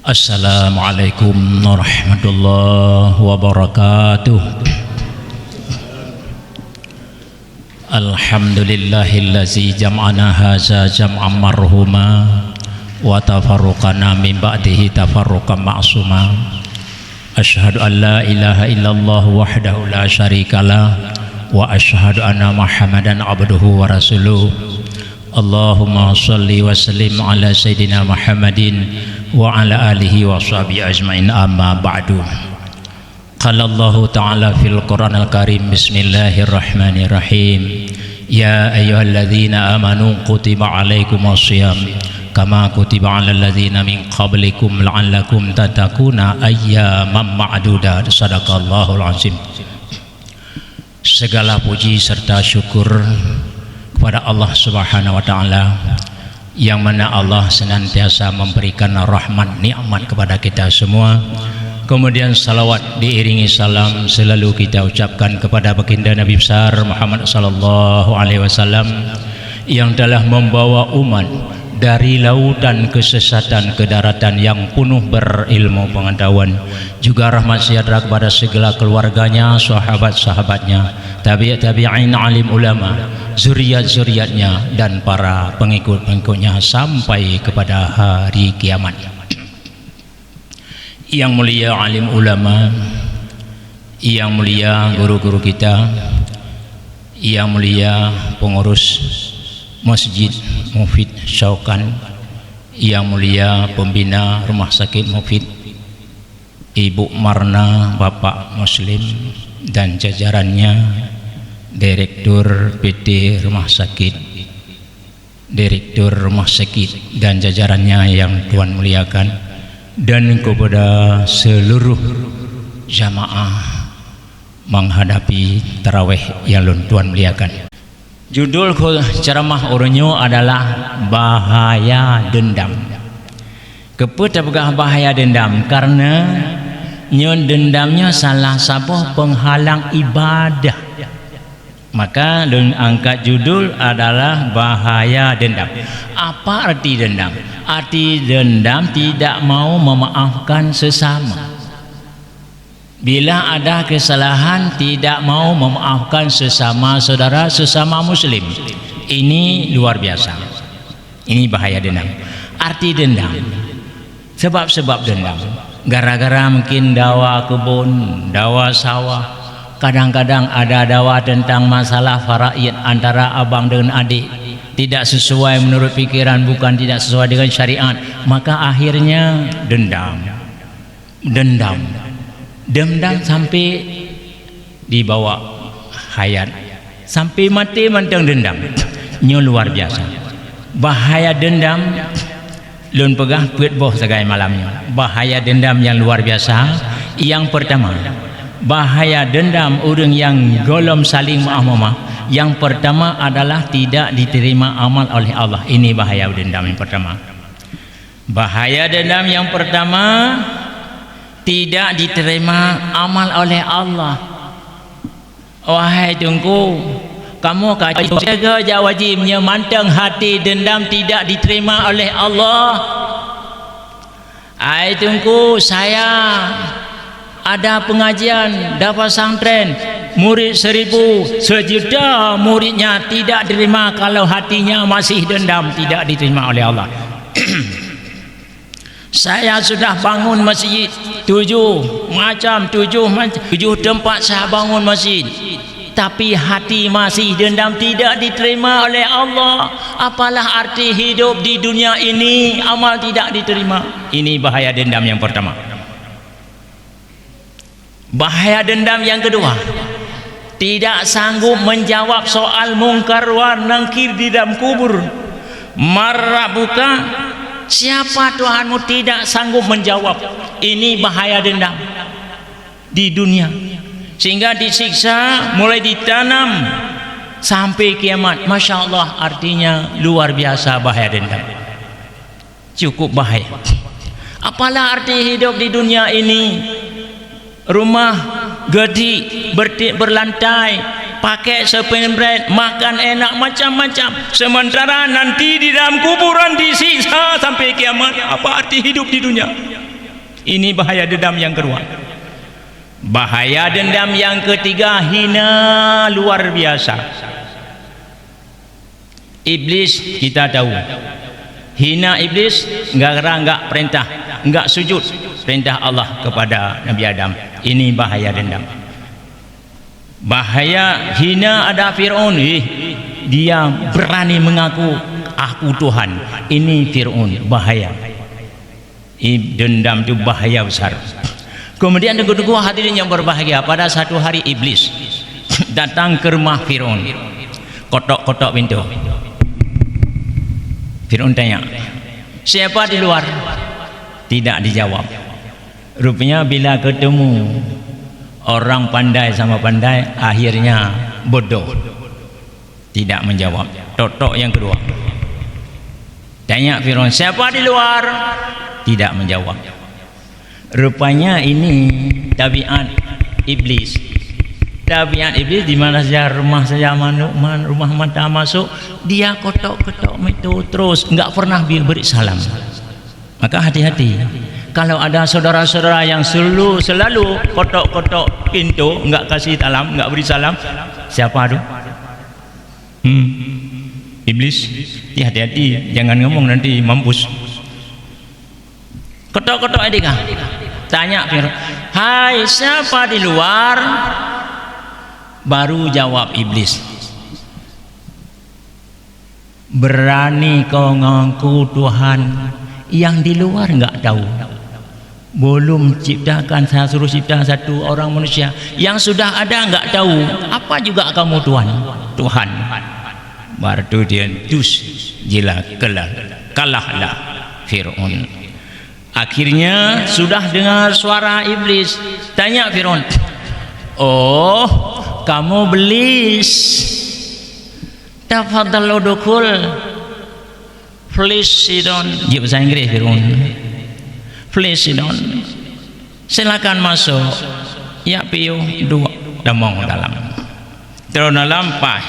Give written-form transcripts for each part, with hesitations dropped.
Assalamualaikum warahmatullahi wabarakatuh. Alhamdulillahillazi jam'ana haza jam'an marhuma wa tafarruqana min ba'dihi tafarruqan ma'suma. Asyhadu an la ilaha illallah wahdahu la syarikalah wa asyhadu anna Muhammadan abduhu wa rasuluh. Allahumma shalli wa sallim ala sayyidina Muhammadin wa ala alihi wa sahbihi ajma'in, amma ba'du. Qala Allah ta'ala fil Qur'anil Karim, bismillahirrahmanirrahim. Ya ayyuhalladzina amanu kutiba alaikumusiyam kama kutiba alal ladzina min qablikum la'allakum tattaquna ayyaman ma'dudat. Sadaqallahul azim. Segala puji serta syukur kepada Allah Subhanahu wa taala, yang mana Allah senantiasa memberikan rahmat nikmat kepada kita semua. Kemudian salawat diiringi salam selalu kita ucapkan kepada baginda Nabi besar Muhammad sallallahu alaihi wasallam, yang telah membawa umat dari lautan kesesatan ke daratan yang penuh berilmu pengetahuan. Juga rahmat sejahtera kepada segala keluarganya, sahabat-sahabatnya, tabi'in, alim ulama, zuriat-zuriatnya, dan para pengikut-pengikutnya sampai kepada hari kiamat. Yang mulia alim ulama, yang mulia guru-guru kita, yang mulia pengurus Masjid Mufid Syaukan, yang mulia pembina Rumah Sakit Mufid, Ibu Marna, Bapak Muslim dan jajarannya, Direktur PT Rumah Sakit, Direktur Rumah Sakit dan jajarannya yang Tuhan muliakan, dan kepada seluruh jamaah menghadapi tarawih yang Tuhan muliakan. Judul ceramah orangnya adalah bahaya dendam. Kepada bahaya dendam karena dendamnya salah satu penghalang ibadah. Maka angkat judul adalah bahaya dendam. Apa arti dendam? Arti dendam tidak mau memaafkan sesama. Bila ada kesalahan tidak mau memaafkan sesama saudara, sesama muslim. Ini luar biasa. Ini bahaya dendam. Arti dendam, sebab-sebab dendam, gara-gara mungkin dawa kebun, dawa sawah. Kadang-kadang ada dawa tentang masalah faraid antara abang dengan adik, tidak sesuai menurut pikiran, bukan tidak sesuai dengan syariat, maka akhirnya dendam sampai dibawa hayat, sampai mati mantang dendam. Ini luar biasa. Bahaya dendam lun pegah puit boh segai malamnya. Bahaya dendam yang luar biasa. Yang pertama, bahaya dendam orang yang golom saling maaf. Yang pertama adalah tidak diterima amal oleh Allah. Ini bahaya dendam yang pertama. Bahaya dendam yang pertama, tidak diterima amal oleh Allah. Wahai tungku, kamu jaga wajibnya mantang hati dendam tidak diterima oleh Allah. Hai tungku, saya ada pengajian dapat pesantren, murid 1000, sejuta muridnya tidak diterima kalau hatinya masih dendam, tidak diterima oleh Allah. Saya sudah bangun masjid 7 tempat saya bangun masjid, tapi hati masih dendam, tidak diterima oleh Allah. Apalah arti hidup di dunia ini amal tidak diterima? Ini bahaya dendam yang pertama. Bahaya dendam yang kedua, tidak sanggup menjawab soal mungkar wa nangkir di dalam kubur. Marrabuka, siapa Tuhanmu, tidak sanggup menjawab. Ini bahaya dendam di dunia, sehingga disiksa mulai ditanam sampai kiamat. Masya Allah, artinya luar biasa bahaya dendam, cukup bahaya. Apalah arti hidup di dunia ini? Rumah gede berlantai, pakai sepembret, makan enak macam-macam, sementara nanti di dalam kuburan disiksa sampai kiamat. Apa arti hidup di dunia? Ini bahaya dendam yang kedua. Bahaya dendam yang ketiga, hina luar biasa. Iblis kita tahu, hina iblis gara-gara enggak perintah, enggak sujud perintah Allah kepada Nabi Adam. Ini bahaya dendam. Bahaya hina ada Fir'aun, dia berani mengaku aku Tuhan. Ini Fir'aun, bahaya. Dendam itu bahaya besar. Kemudian kedua hadirin yang berbahagia, pada satu hari iblis datang ke rumah Fir'aun, kotok-kotok pintu. Fir'aun tanya, siapa di luar? Tidak dijawab. Rupanya bila ketemu orang pandai sama pandai, akhirnya bodoh, tidak menjawab. Totok yang kedua, tanya Fir'aun, siapa di luar? Tidak menjawab. Rupanya ini tabiat iblis. Tabiat iblis, di mana saja rumah saja rumah mata masuk, dia kotok-kotok itu terus, enggak pernah beri salam. Maka hati-hati kalau ada saudara-saudara yang selalu kotok-kotok pintu, enggak kasih salam, enggak beri salam. Siapa tu? Iblis. Ya, hati-hati, jangan ngomong nanti mampus. Kotok-kotok adik kah? Tanya Fir'aun, hai siapa di luar? Baru jawab iblis, berani kau ngaku Tuhan, yang di luar enggak tahu. Belum ciptakan, saya suruh cipta satu orang manusia, yang sudah ada enggak tahu. Apa juga kamu Tuhan? Baru dia dus jila kalahlah Fir'aun. Akhirnya sudah dengar suara iblis. Tanya Fir'aun, oh kamu belis, tafadhal udkhul, please sit down. Dia bahasa Inggris Fir'aun, please sit down, silakan masuk. Ya piu dua damong dalam terus lampah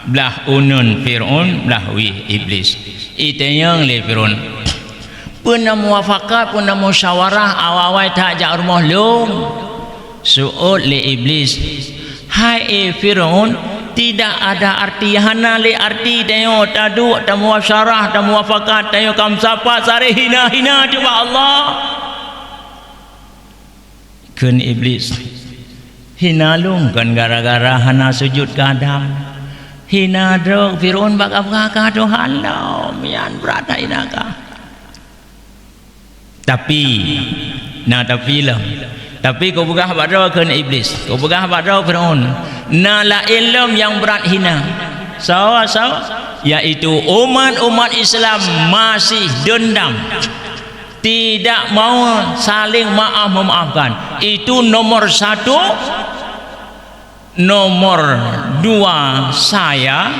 belah unun Fir'aun belah wi iblis. Itayang le Fir'aun puna muafakat, puna musyawarah, awal-awal tak jak rumah long. Su'ud le iblis, hai Fir'aun, tidak ada arti hana le arti tayo tadu ta muasyarah ta muafakat tayo kam sapa sare hina coba Allah. Kun iblis hina lung kan gara-gara hana sujud ke Adam. Hina drog Fir'aun baka Tuhan lo mian berada inaka. Tapi kau begah badau ke iblis, kau begah badau Fir'aun, nala ilm yang berat hina. Sawa yaitu umat Islam masih dendam, tidak mau saling memaafkan. Itu nomor satu. Nomor dua saya,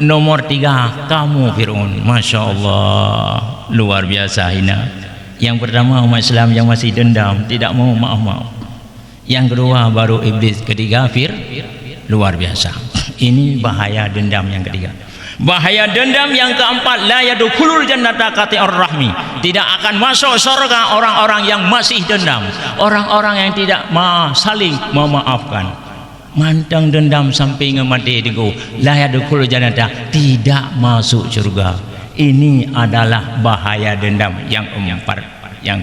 nomor tiga kamu Fir'aun. Masya Allah, luar biasa hina. Yang pertama umat Islam yang masih dendam, tidak mau maaf. Yang kedua baru iblis, ketiga luar biasa. Ini bahaya dendam yang ketiga. Bahaya dendam yang keempat, la yadkhulul jannata qati'ur rahmi. Tidak akan masuk surga orang-orang yang masih dendam, orang-orang yang tidak saling memaafkan. Mantang dendam sampai ngemati digo, la yadkhulul jannata, tidak masuk surga. Ini adalah bahaya dendam yang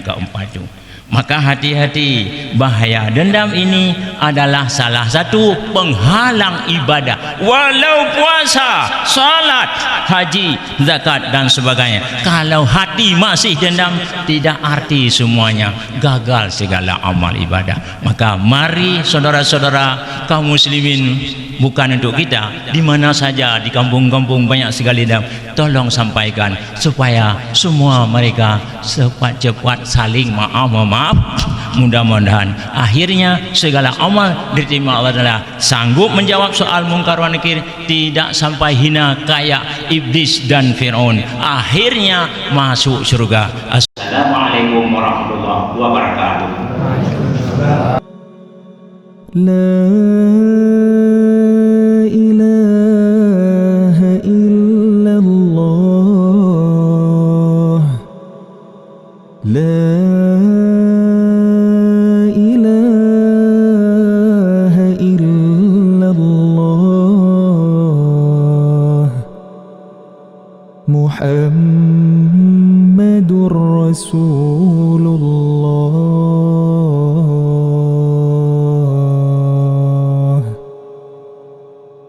keempat itu. Maka hati-hati, bahaya dendam ini adalah salah satu penghalang ibadah, walau puasa, salat, haji, zakat dan sebagainya. Kalau hati masih dendam, tidak arti semuanya, gagal segala amal ibadah. Maka mari saudara-saudara kaum muslimin, bukan untuk kita, di mana saja di kampung-kampung banyak sekali dendam, tolong sampaikan supaya semua mereka cepat-cepat saling maaf. Mudah-mudahan akhirnya segala amal diterima Allah Ta'ala, sanggup menjawab soal mungkar wa nakir, tidak sampai hina kayak iblis dan Fir'aun, akhirnya masuk surga. Assalamualaikum warahmatullahi wabarakatuh. La ilaha illallah, la محمد رسول الله.